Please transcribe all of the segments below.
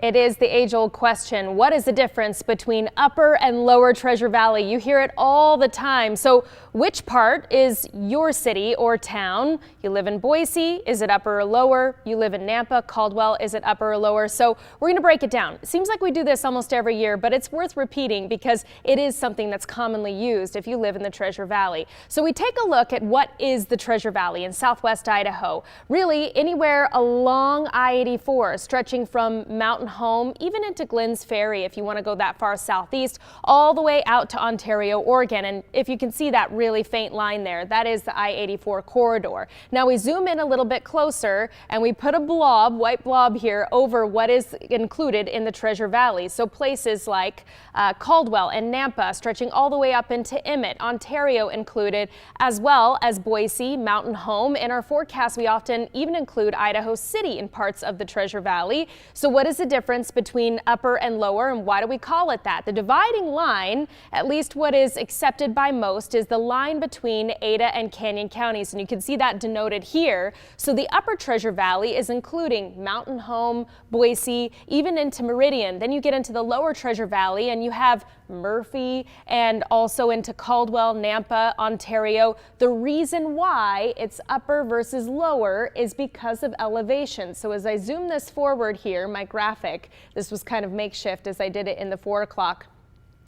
It is the age-old question. What is the difference between upper and lower Treasure Valley? You hear it all the time. So which part is your city or town? You live in Boise, is it upper or lower? You live in Nampa, Caldwell, is it upper or lower? So we're going to break it down. It seems like we do this almost every year, but it's worth repeating because it is something that's commonly used if you live in the Treasure Valley. So we take a look at what is the Treasure Valley in southwest Idaho. Really anywhere along I-84, stretching from Mountain Home, even into Glenn's Ferry if you want to go that far southeast, all the way out to Ontario, Oregon. And if you can see that really faint line there, that is the I-84 corridor. Now we zoom in a little bit closer and we put a blob, white blob here, over what is included in the Treasure Valley. So places like Caldwell and Nampa, stretching all the way up into Emmett, Ontario included, as well as Boise, Mountain Home. In our forecast, we often even include Idaho City in parts of the Treasure Valley. So what is the difference between upper and lower, and why do we call it that? The dividing line, at least what is accepted by most, is the line between Ada and Canyon counties, and you can see that denoted here. So the upper Treasure Valley is including Mountain Home, Boise, even into Meridian. Then you get into the lower Treasure Valley and you have Murphy and also into Caldwell, Nampa, Ontario. The reason why it's upper versus lower is because of elevation. So as I zoom this forward here, my graphic, this was kind of makeshift as I did it in the 4 o'clock.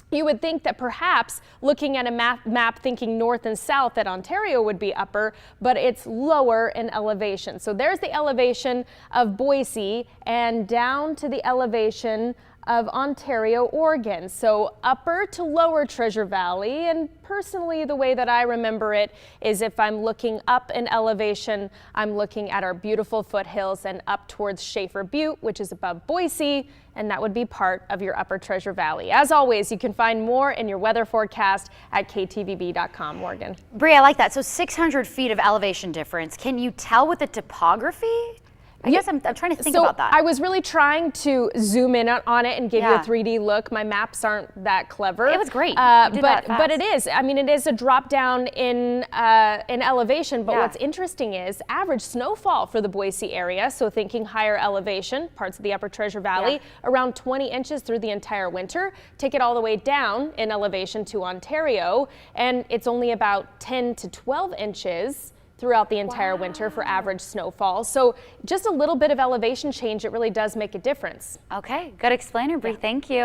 You would think that perhaps looking at a map thinking north and south that Ontario would be upper, but it's lower in elevation. So there's the elevation of Boise and down to the elevation of Ontario, Oregon. So upper to lower Treasure Valley, and personally the way that I remember it is if I'm looking up in elevation, I'm looking at our beautiful foothills and up towards Schaefer Butte, which is above Boise, and that would be part of your upper Treasure Valley. As always, you can find more in your weather forecast at ktvb.com. Morgan. Bri, I like that. So 600 feet of elevation difference. Can you tell with the topography? I guess I'm trying to think about that. I was really trying to zoom in on it and give you a 3D look. My maps aren't that clever. It was great. But it is. I mean, it is a drop down in elevation. But what's interesting is average snowfall for the Boise area. So thinking higher elevation, parts of the upper Treasure Valley, around 20 inches through the entire winter. Take it all the way down in elevation to Ontario, and it's only about 10 to 12 inches throughout the entire winter for average snowfall. So just a little bit of elevation change, it really does make a difference. Okay, good explainer, Bri. Thank you.